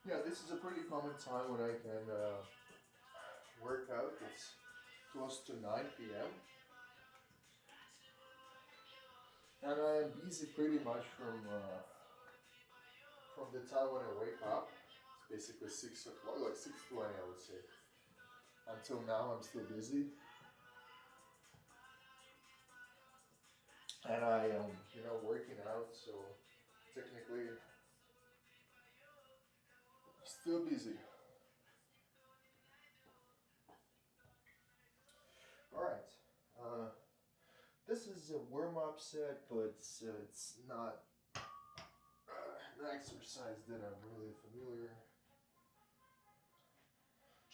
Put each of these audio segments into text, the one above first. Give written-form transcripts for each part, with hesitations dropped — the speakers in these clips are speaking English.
Yeah, this is a pretty common time when I can work out. It's close to 9 p.m. and I am busy pretty much from the time when I wake up. It's basically 6 o'clock, like 6:20, I would say. Until now, I'm still busy, and I am, working out. So technically, still busy. All right. Uh, this is a warm-up set, but it's not an exercise that I'm really familiar.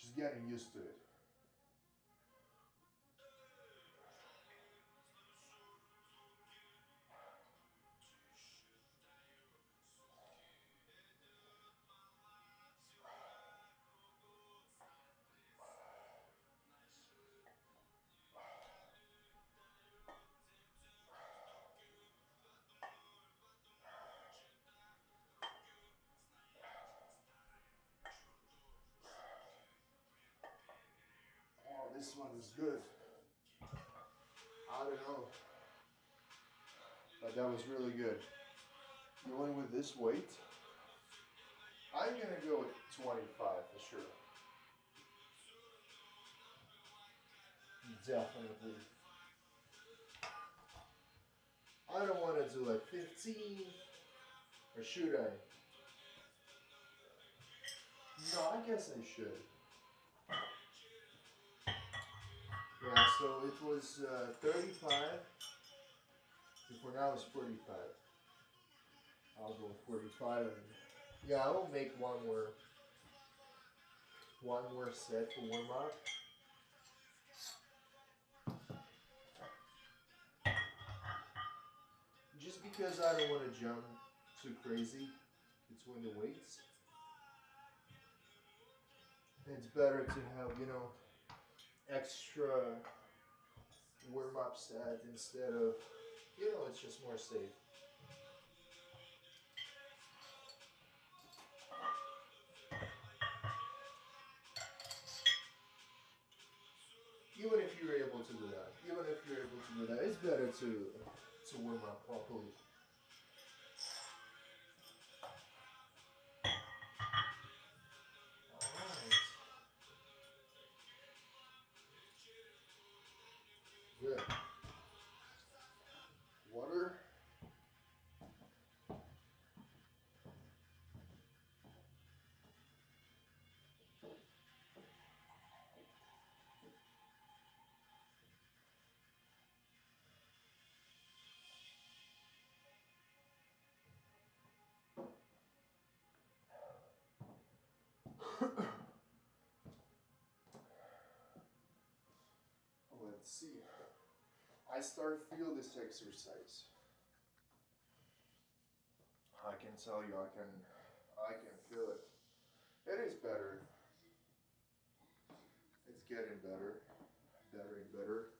Just getting used to it. Oh, this one is good. I don't know, but that was really good. You went with this weight? I'm gonna go with 25 for sure. Definitely. I don't want to do like 15, or should I? No, I guess I should. Yeah, so it was 35. For now it's 45. I'll go with 45. And yeah, I will make one more set for warm up. Just because I don't want to jump too crazy between the weights. It's better to have, extra warm up set instead of, it's just more safe. Even if you're able to do that, it's better to warm up properly. Alright, good. Water. Let's see. I start feel this exercise. I can tell you, I can feel it. It is better. It's getting better, better and better.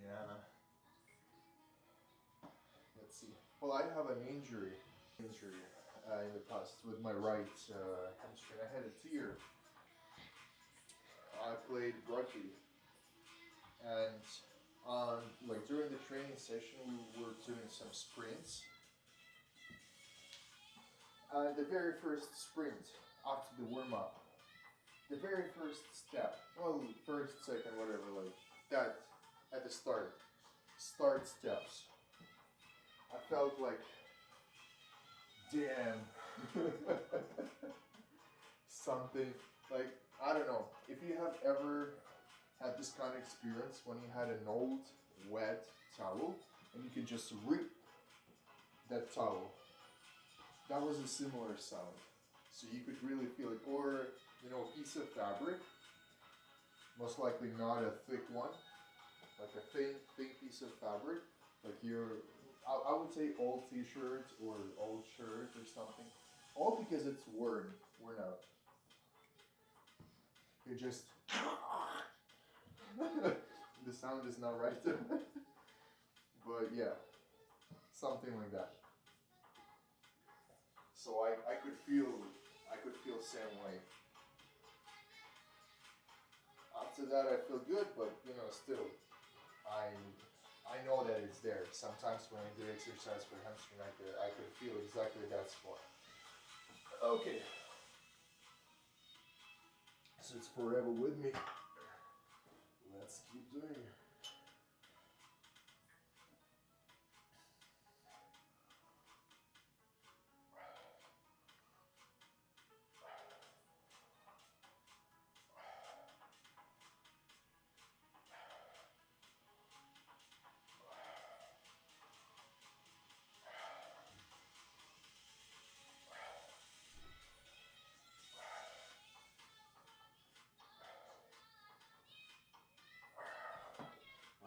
Yeah. Let's see. Well, I have an injury in the past with my right hamstring. I had a tear. I played rugby, and like during the training session, we were doing some sprints. The very first sprint after the warm up, the very first step, well, first, second, whatever, like that at the start steps. I felt like, damn, something like, I don't know, if you have ever had this kind of experience when you had an old wet towel and you could just rip that towel. That was a similar sound. So you could really feel it. Or, a piece of fabric, most likely not a thick one, like a thin piece of fabric, like I would say old t-shirt or old shirt or something. All because it's worn out. You just, the sound is not right. But yeah, something like that. So I could feel same way. After that I feel good, but you know, still I know that it's there. Sometimes when I do exercise for hamstring, I could feel exactly that spot. Okay, so it's forever with me. Let's keep doing it.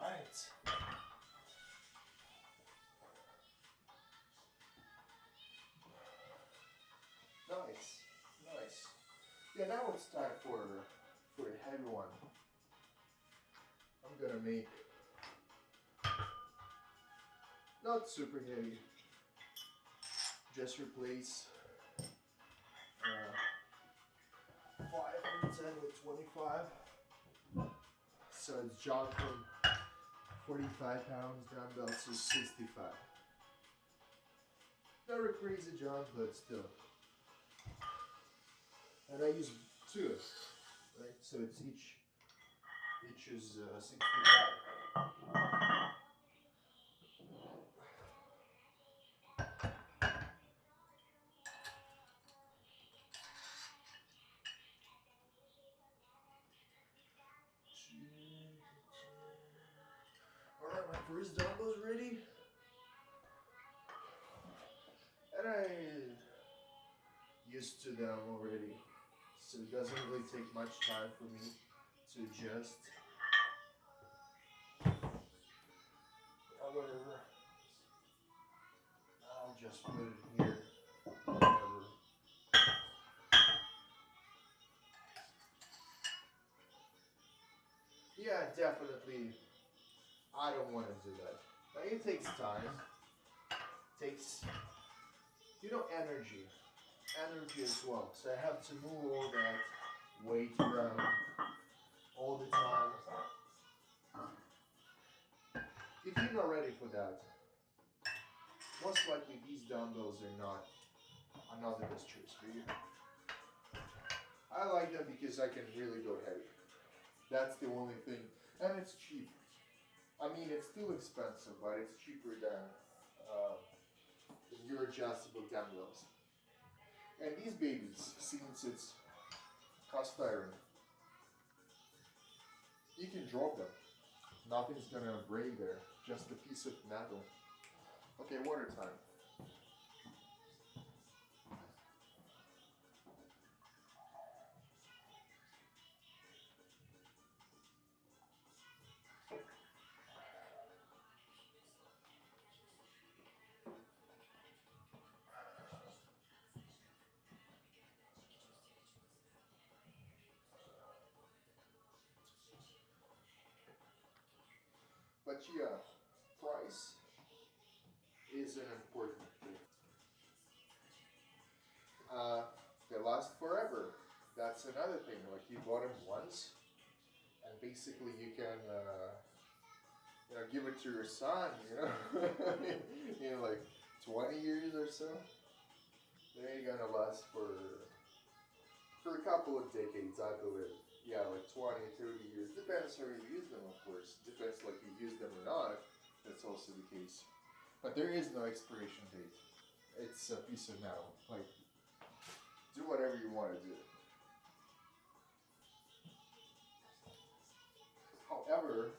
Right. Nice. Nice. Yeah, now it's time for a heavy one. I'm gonna make not super heavy. Just replace 5 and 10 with 25. So it's jumped from 45 pounds dumbbell to 65. Not a crazy jump, but still. And I use two, right? So it's each is 65. Alright, my first dumbbell's ready. And I used to them already. So it doesn't really take much time for me to adjust. However, I'll just put it here. Whatever. Yeah, definitely. I don't want to do that. Like, it takes time. It takes, you know, energy. Energy as well. So I have to move all that weight around all the time. If you're not ready for that, most likely these dumbbells are not the best choice for you. I like them because I can really go heavy. That's the only thing. And it's cheap. I mean, it's still expensive, but it's cheaper than your adjustable dumbbells. And these babies, since it's cast iron, you can drop them. Nothing's gonna break there, just a piece of metal. Okay, water time. But yeah, price is an important thing. They last forever. That's another thing. Like you bought them once, and basically you can, give it to your son. Like 20 years or so. They're gonna last for a couple of decades, I believe. Yeah, like 20, 30 years. Depends how you use them, of course. Depends like you use them or not. That's also the case. But there is no expiration date. It's a piece of metal. Like, do whatever you want to do. However,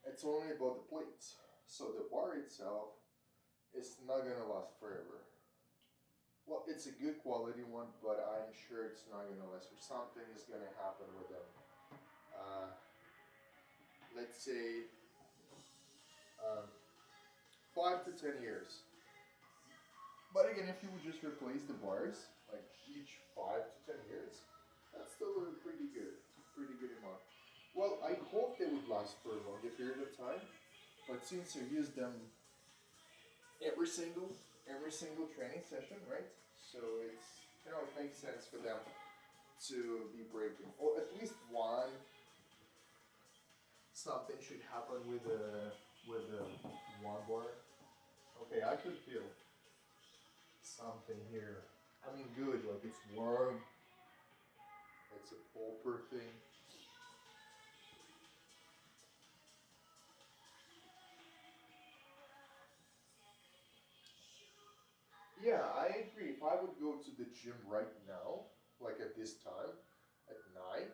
it's only about the plates. So the bar itself is not gonna last forever. Well, it's a good quality one, but I'm sure it's not gonna last. Or something is gonna happen with them. Uh, let's say um, 5 to 10 years. But again, if you would just replace the bars, like each 5 to 10 years, that's still a pretty good amount. Well, I hope they would last for a longer period of time, but since you use them every single training session, right? So it's, it makes sense for them to be breaking, or at least one. Something should happen with the one bar. Okay, I could feel something here. I mean, good. Like it's warm. It's a pulper thing. Yeah, I agree. If I would go to the gym right now, like at this time, at 9,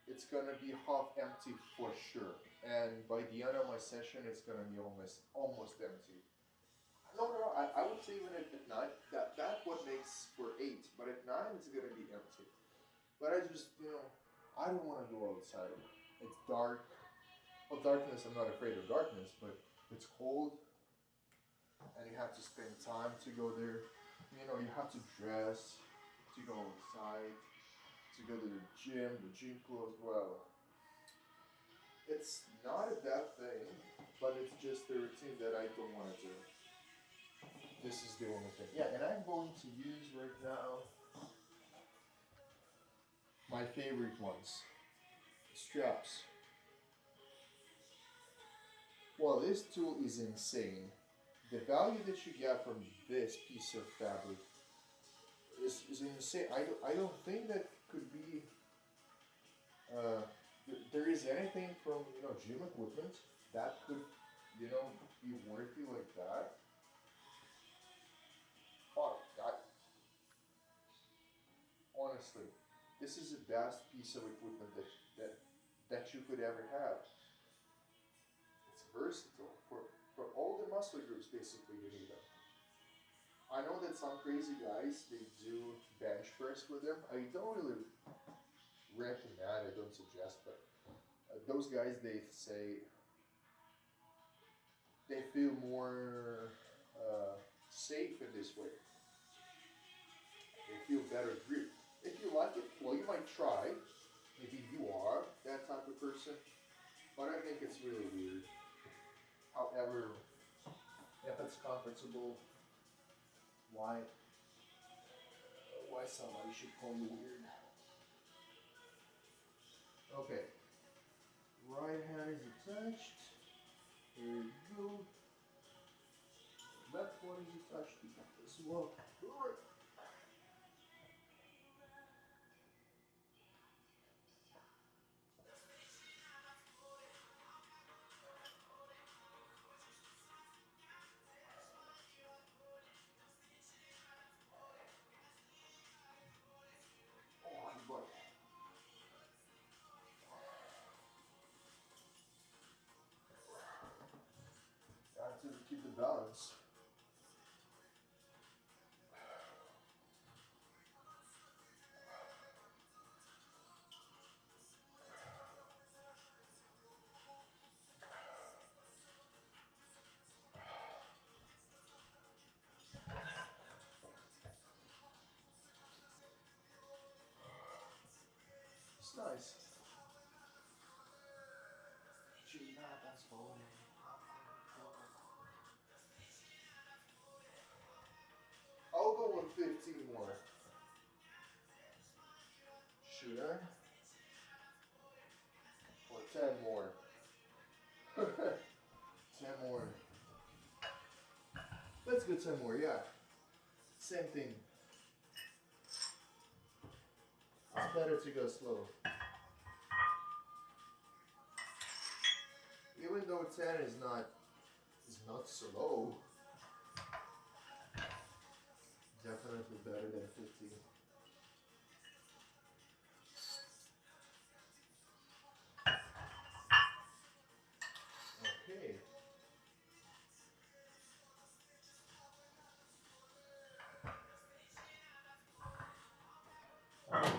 it's gonna be half empty for sure. And by the end of my session, it's gonna be almost empty. No, no, no. I would say even at 9, that what makes for 8, but at 9 it's gonna be empty. But I just, I don't want to go outside. It's dark. Well, darkness. I'm not afraid of darkness, but it's cold, and you have to spend time to go there. You have to dress to go outside, to go to the gym clothes. Well, it's not a bad thing, but it's just the routine that I don't want to do. This is the only thing. Yeah, and I'm going to use right now my favorite ones, straps. Well, this tool is insane. The value that you get from this piece of fabric is insane. I don't think that could be there is anything from gym equipment that could be worthy like that. Fuck, honestly, this is the best piece of equipment that that you could ever have. It's versatile for all the muscle groups. Basically, you need them. I know that some crazy guys they do bench press with them. I don't really recommend. I don't suggest, but those guys they say they feel more safe in this way. They feel better grip. If you like it, well, you might try. Maybe you are that type of person, but I think it's really weird. However, if it's comfortable, why somebody should call you weird? Okay, right hand is attached. Here you go. Left one is attached as well. Oh, boy. Got to keep the balance. It's nice. Gee, that's falling. I'll go with 15 more. Should I? Or 10 more? 10 more. Let's go 10 more, yeah. Same thing. It's better to go slow. Even though 10 is not slow, definitely better than 15. Okay. Alright.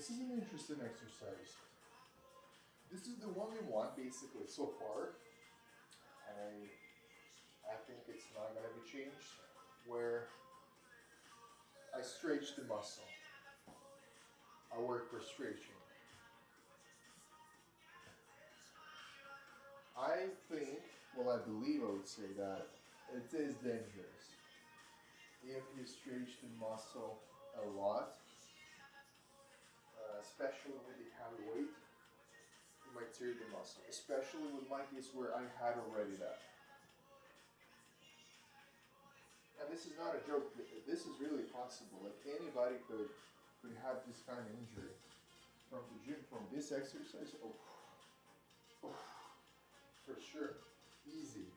This is an interesting exercise. This is the only one basically so far, and I think it's not gonna be changed, where I stretch the muscle. I work for stretching. I think, well, I believe I would say that it is dangerous if you stretch the muscle a lot, especially with the heavy weight. You might tear the muscle, especially with my case where I had already that. And this is not a joke. This is really possible. Like anybody could have this kind of injury from the gym, from this exercise. Oh, oh, for sure, easy.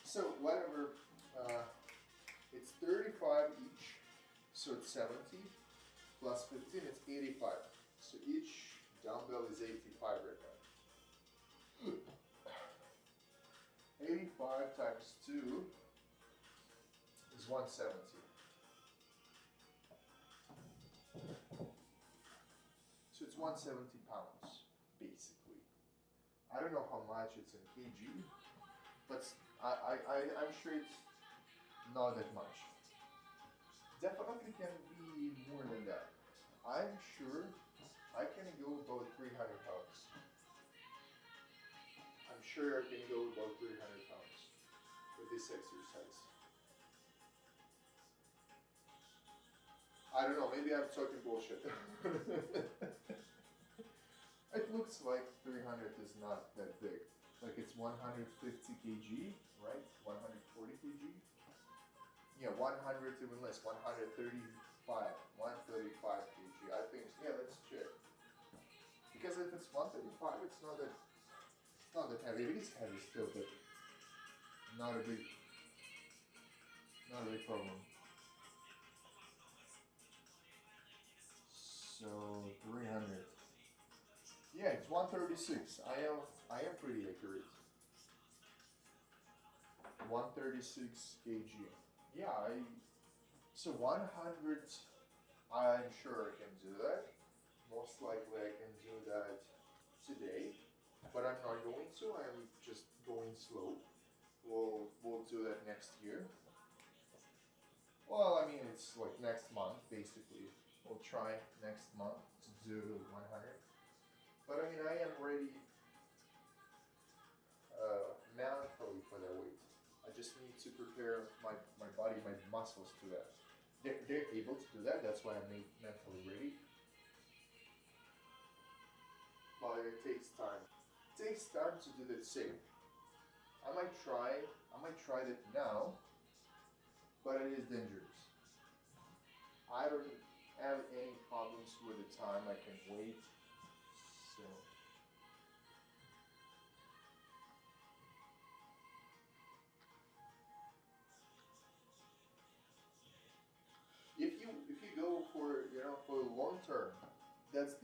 So whatever, it's 35 each, so it's 70 plus 15. It's 85. So each dumbbell is 85 right now. 85 times 2 is 170. So it's 170 pounds, basically. I don't know how much it's in kg, but I'm sure it's not that much. Definitely can be more than that. I'm sure I can go about 300 pounds. I'm sure I can go about 300 pounds with this exercise. I don't know, maybe I'm talking bullshit. It looks like 300 is not that big. Like it's 150 kg, right? 140 kg? Yeah, 100 even less, 135, 135 kg. I think, yeah, let's check. Because if it's 135, it's not that heavy. It is heavy still, but not a big problem. So 300. Yeah, it's 136. I am pretty accurate. 136 kg. Yeah, so 100. I'm sure I can do that. Most likely I can do that today, but I'm not going to. I'm just going slow. We'll do that next year. Well, I mean it's like next month basically. We'll try next month to do 100. But I mean I am ready mentally for that weight. I just need to prepare my body, my muscles to that. They're able to do that. That's why I'm mentally ready. But it takes time. It takes time to do that safe. I might try that now, but it is dangerous. I don't have any problems with the time. I can wait. So if you go for for long term, that's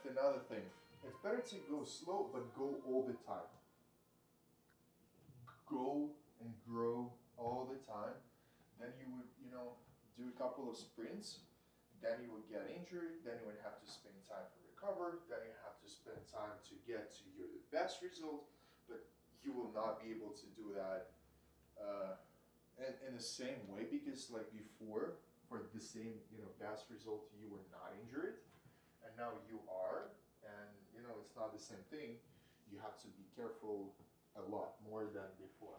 another thing. It's better to go slow, but go all the time. Go and grow all the time. Then you would do a couple of sprints. Then you would get injured. Then you would have to spend time to recover. Then you have to spend time to get to your best result. But you will not be able to do that in the same way because like before, for the same best result, you were not injured, and now you are, and it's not the same thing. You have to be careful a lot more than before.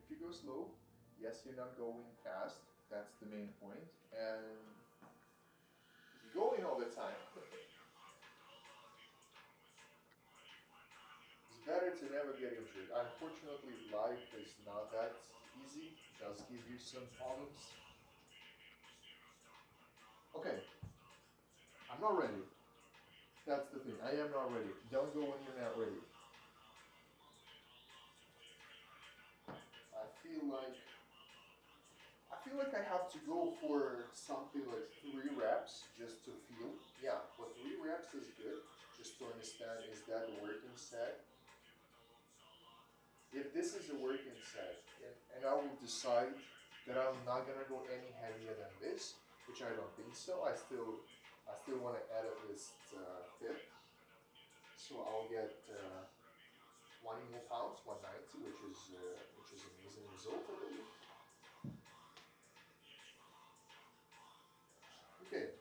If you go slow, yes, you're not going fast. That's the main point. And if you're going all the time, it's better to never get injured. Unfortunately, life is not that easy. It does give you some problems. Okay, I'm not ready. That's the thing. I am not ready. Don't go when you're not ready. I feel like I feel like I have to go for something like 3 reps just to feel. Yeah, but 3 reps is good. Just to understand, is that a working set? If this is a working set, and I will decide that I'm not gonna go any heavier than this, which I don't think so. I still want to add at least 50. So I'll get 20 more pounds, 190, which is amazing result, I believe. Okay,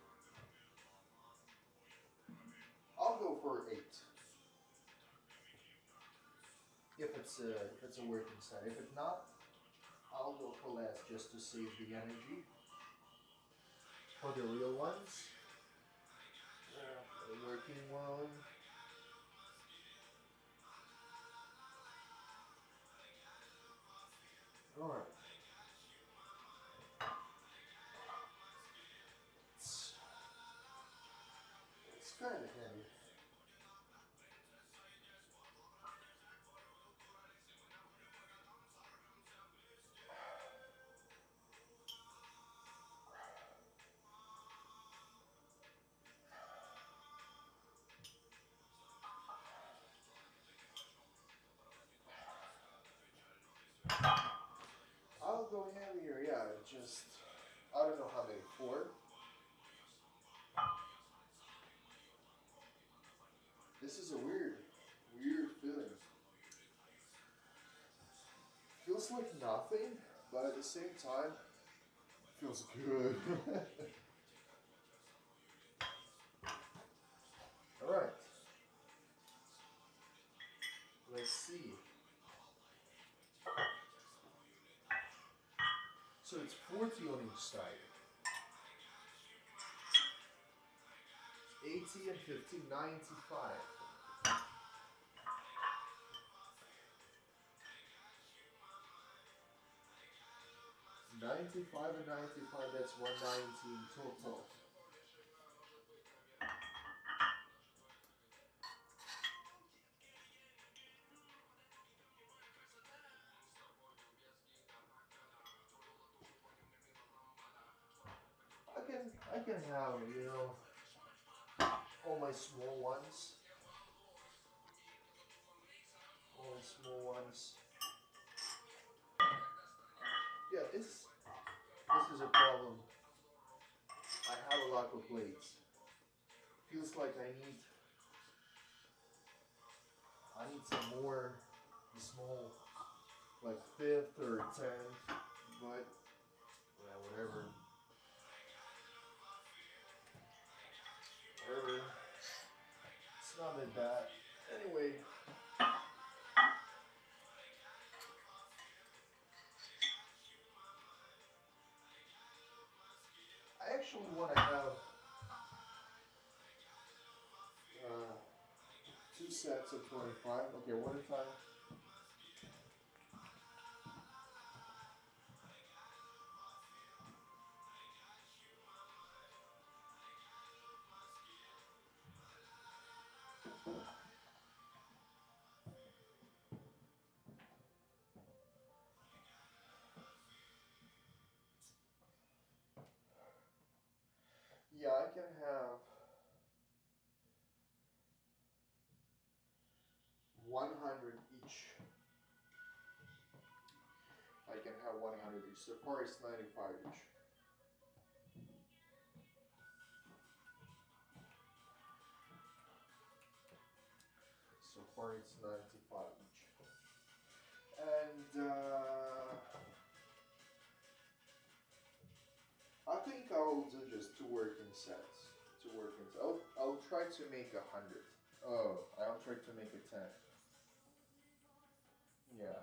I'll go for 8. If it's a working set. If it's not, I'll go for less just to save the energy for the real ones. The working one. All right. It's kind of heavy. I'll go heavier, yeah, just, I don't know how many, 4? This is a weird feeling. Feels like nothing, but at the same time, feels good. Alright, let's see. So it's 40 on each side. 80 and 50, 95. $95 and 95, that's 119 total. I can have, you know, all my small ones. All my small ones. Yeah, this is a problem. I have a lack of weights. Feels like I need some more small, like 5th or 10th, but yeah, whatever. Whatever. It's not that bad. Anyway. I actually want to have 2 sets of 25. Okay, one at a time. Yeah, I can have 100 each. I can have 100 each. So far it's 95 each. So far it's 95 each. And I think I'll do just 2 working sets. 2 working sets. I'll try to make 100. Oh, I'll try to make it 10. Yeah.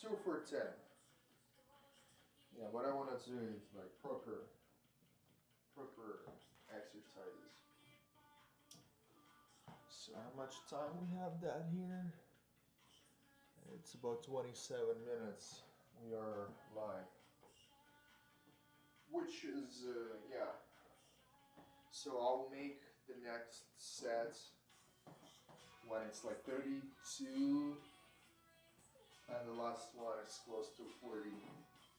2 for 10. Yeah, what I want to do is like proper exercises. So how much time we have that here? It's about 27 minutes. We are live. Which is, yeah. So I'll make the next set when it's like 32, and the last one is close to 40.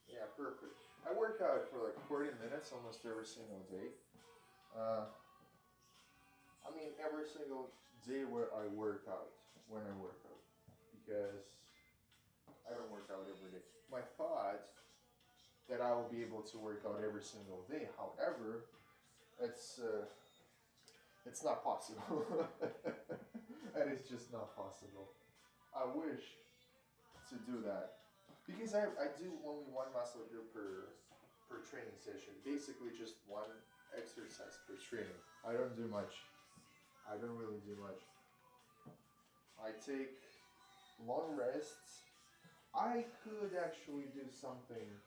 Yeah, perfect. I work out for like 40 minutes almost every single day. I mean, every single day where I work out, when I work out. because I don't work out every day. My thought that I will be able to work out every single day. However, it's not possible. And it's just not possible. I wish to do that because I do only one muscle group per training session. Basically, just one exercise per training. I don't do much. I don't really do much. I take long rests. I could actually do something.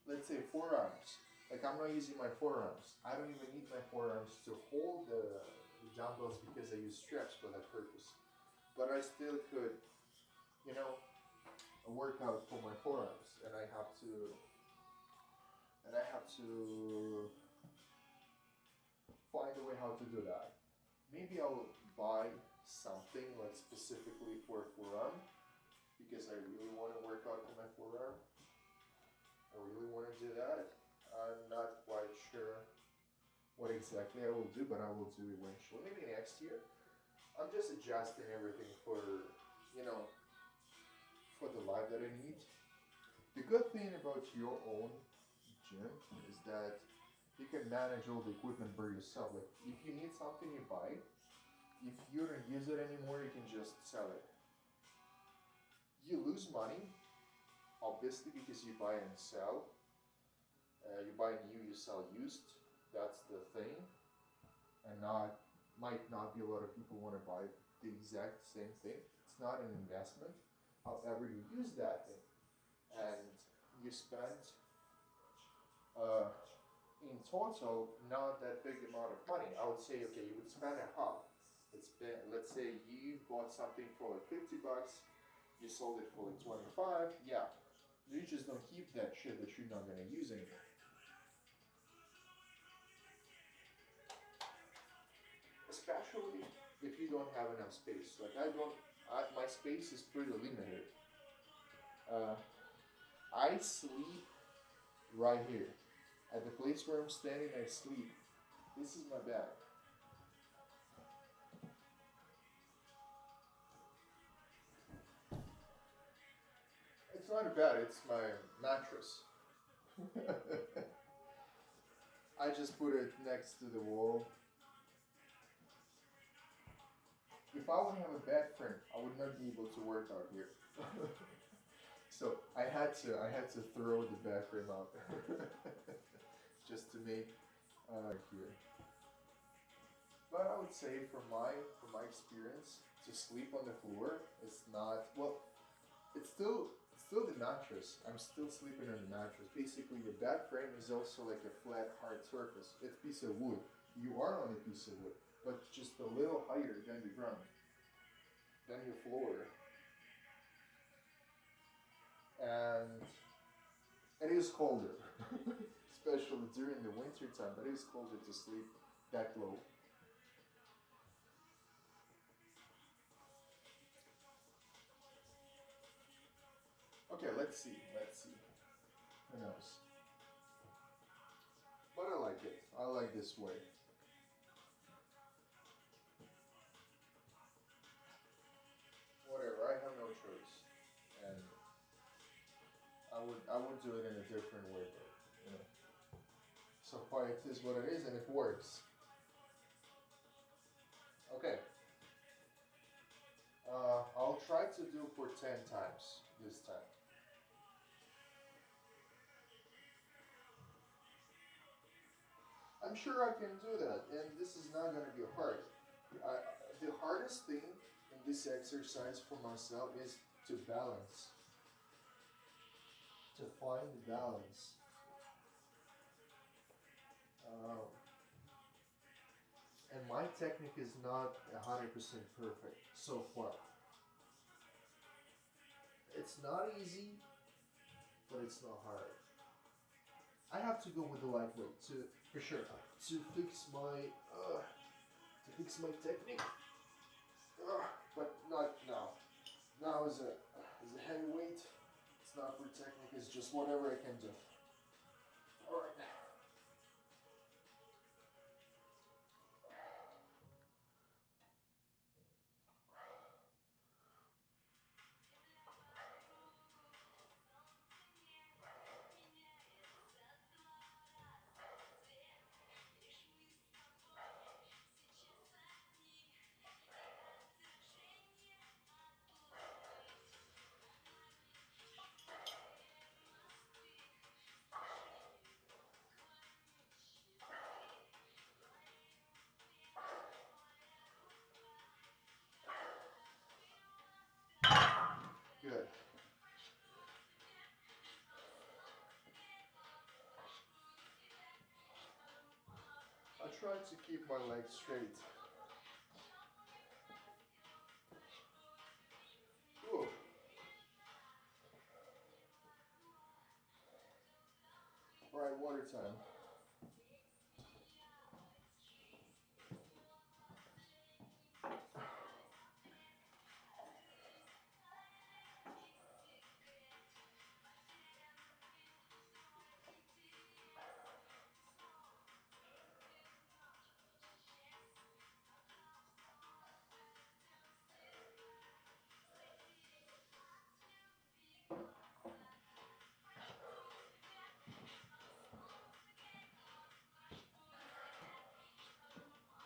Let's say forearms. Like I'm not using my forearms. I don't even need my forearms to hold the dumbbells because I use straps for that purpose. But I still could, you know, work out for my forearms, and I have to find a way how to do that. Maybe I'll buy something like specifically for forearm because I really want to work out for my forearm. I really want to do that. I'm not quite sure what exactly I will do, but I will do eventually. Maybe next year. I'm just adjusting everything for, you know, for the life that I need. The good thing about your own gym is that you can manage all the equipment by yourself. Like if you need something, you buy it. If you don't use it anymore, you can just sell it. You lose money, obviously, because you buy and sell. You buy new, you sell used. That's the thing. And might not be a lot of people want to buy the exact same thing. It's not an investment. However, you use that thing and you spend in total not that big amount of money. I would say, okay, you would spend a half. Let's say you bought something for like $50, you sold it for like 25. Yeah, you just don't keep that shit that you're not gonna use anymore. Especially if you don't have enough space. Like my space is pretty limited. I sleep right here. At the place where I'm standing, I sleep. This is my bed. It's not a bed, it's my mattress. I just put it next to the wall. If I would have a bed frame, I would not be able to work out here. So I had to throw the bed frame out just to make here. But I would say from my experience, to sleep on the floor is not well. It's still the mattress. I'm still sleeping on the mattress. Basically, your bed frame is also like a flat, hard surface. It's a piece of wood. You are on a piece of wood, but just a little higher than the ground, than your floor. And it is colder, especially during the winter time. It is colder to sleep that low. Okay, let's see. Who knows? But I like it. I like this way. Whatever. I have no choice, and I would do it in a different way, but you know. So far, it is what it is, and it works. Okay. I'll try to do for 10 times this time. I'm sure I can do that, and this is not going to be hard. I, the hardest thing in this exercise for myself is to balance, to find the balance. Um, and my technique is not 100% perfect so far. It's not easy, but it's not hard. I have to go with the lightweight to, for sure, to fix my technique. But not now. Now as a heavyweight, it's not for technique. It's just whatever I can do. All right. try to keep my legs straight. Ooh. All right, water time.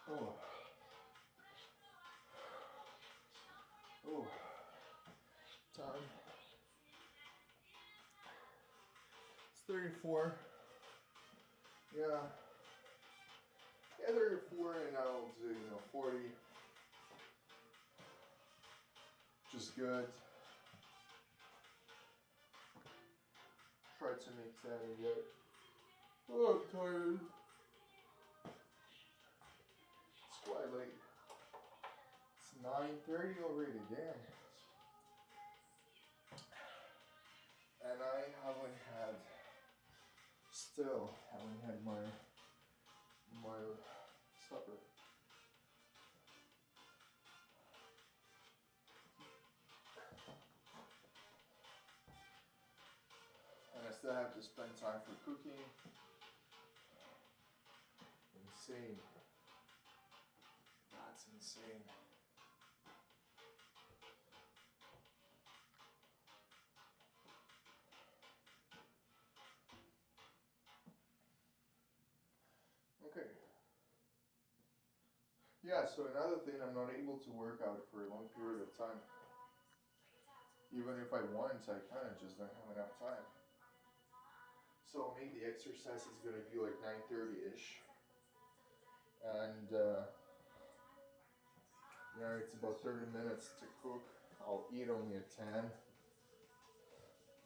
Oh. Oh. Time. It's 34. Yeah. Yeah, 34, and I'll do, 40. Just good. Try to make that and get. Oh, I'm tired. It's quite late. It's 9:30 already, damn. And I still haven't had my supper. And I still have to spend time for cooking. Insane. That's insane. Okay. Yeah, so another thing, I'm not able to work out for a long period of time. Even if I want, I kind of just don't have enough time. So maybe the exercise is going to be like 9:30-ish. And yeah, it's about 30 minutes to cook. I'll eat only at 10.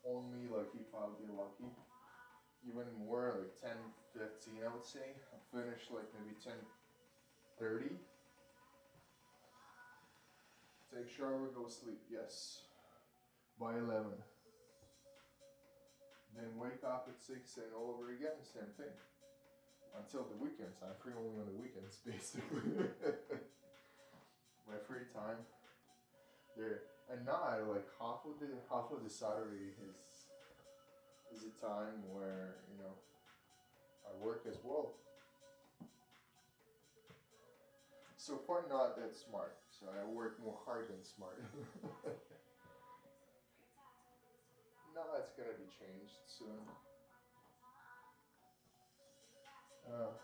Only like if I'll get lucky. Even more, like 10:15 I would say. I'll finish like maybe 10:30. Take shower, go sleep, yes. By 11. Then wake up at 6 and all over again, same thing. Until the weekends. I'm free only on the weekends, basically. My free time there. And now like half of the Saturday is a time where, I work as well. So far not that smart. So I work more hard than smart. No, it's gonna be changed soon.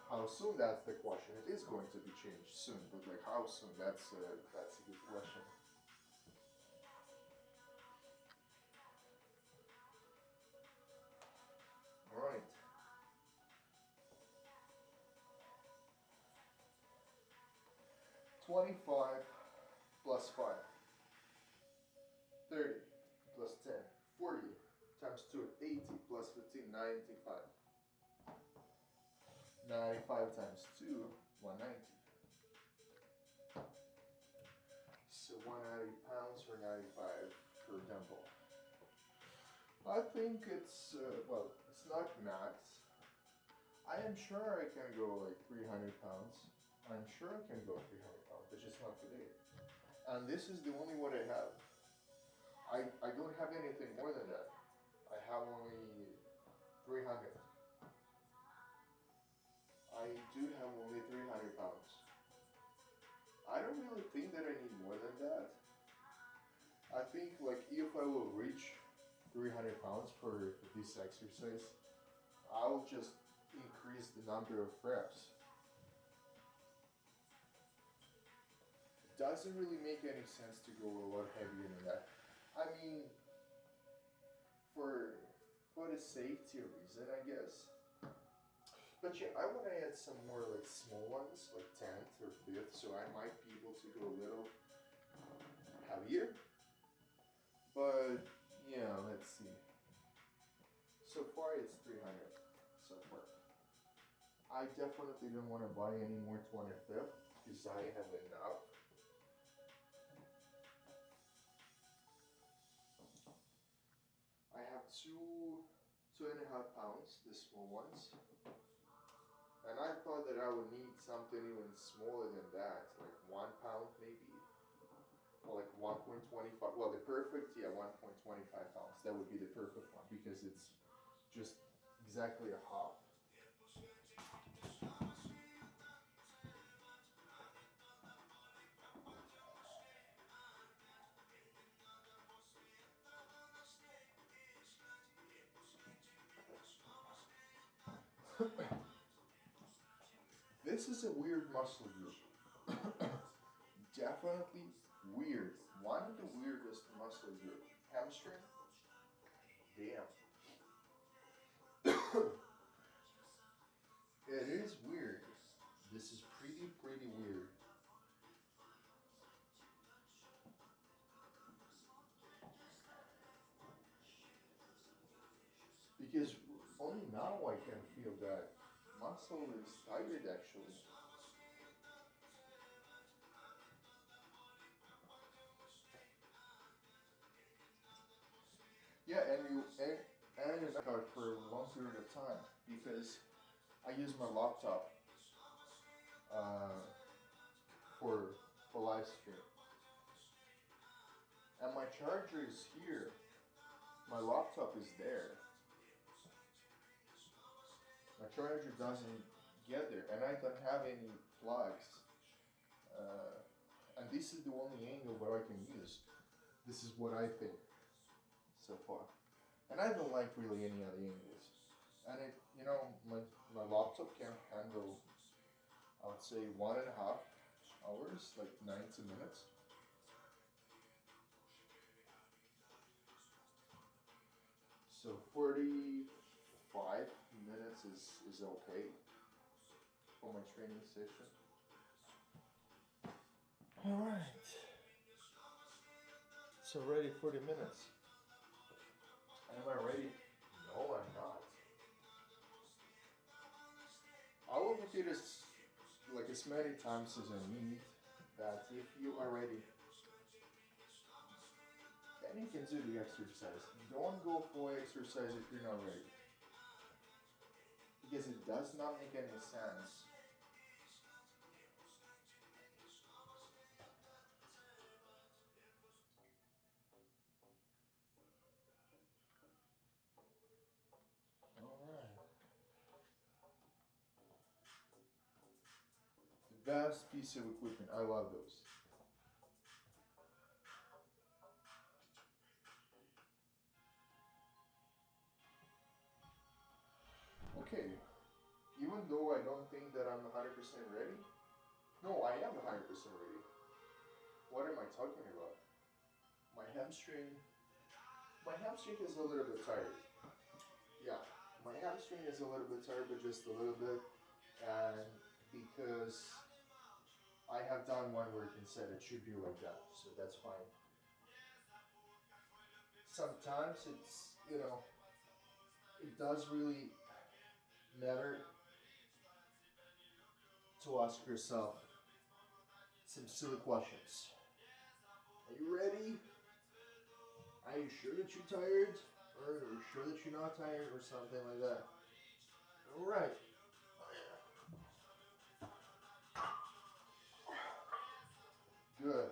How soon? That's the question. It is going to be changed soon, but like how soon? That's a good question. All right. $25 plus 5. 30 plus 10. 40 times 2. 80 plus 15. 95. 95 times 2. 190. So 190 pounds for 95 per dumbbell. I think it's, it's not max. I am sure I can go like 300 pounds. I'm sure I can go 300 pounds, but just not today. And this is the only one I have. I don't have anything more than that. I have only 300. I do have only 300 pounds. I don't really think that I need more than that. I think like if I will reach 300 pounds for this exercise, I'll just increase the number of reps. It doesn't really make any sense to go a lot heavier than that. I mean, for the safety reason, I guess. But yeah, I want to add some more like small ones, like 10th or 5th, so I might be able to go a little heavier. But yeah, let's see. So far it's 300 so far. I definitely don't want to buy any more 25th because I have enough. I have 2.5 pounds, the small ones. And I thought that I would need something even smaller than that, like 1 pound maybe, or like 1.25. Well, the perfect, yeah, 1.25 pounds. That would be the perfect one because it's just exactly a half. This is a weird muscle group. Definitely weird. One of the weirdest muscle group. Hamstring? Damn. It is weird. This is pretty weird. Because only now I can feel that muscle is tired actually. Yeah, and it's hard for a long period of time because I use my laptop uh, for live stream, and my charger is here. My laptop is there. My charger doesn't get there, and I don't have any plugs. Uh, and this is the only angle where I can use. This is what I think so far, and I don't like really any other angles. And my laptop can handle, I would say, 1.5 hours, like 90 minutes. So 45 minutes is okay for my training session. All right. It's already 40 minutes. Am I ready? No, I'm not. I will repeat this like as many times as I need. That if you are ready, then you can do the exercise. Don't go for exercise if you're not ready. Because it does not make any sense. Alright. The best piece of equipment. I love those. Okay. Even though I don't think that I'm 100% ready. No, I am 100% ready. What am I talking about? My hamstring. My hamstring is a little bit tired. Yeah, my hamstring is a little bit tired, but just a little bit. And because I have done one work and said it should be like that, so that's fine. Sometimes it does really matter to ask yourself some silly questions. Are you ready? Are you sure that you're tired? Or are you sure that you're not tired? Or something like that. Alright. Good.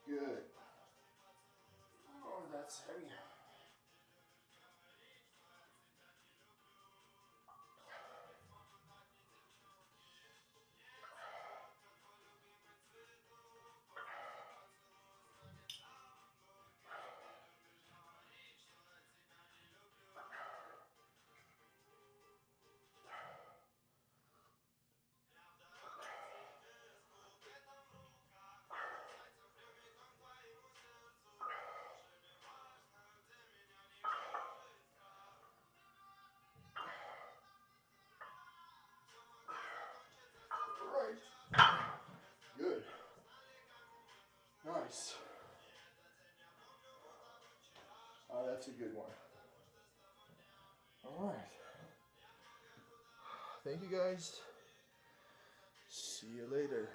Good. Oh, that's heavy. Right. Good. Nice. Oh, that's a good one. All right. thank you guys. See you later.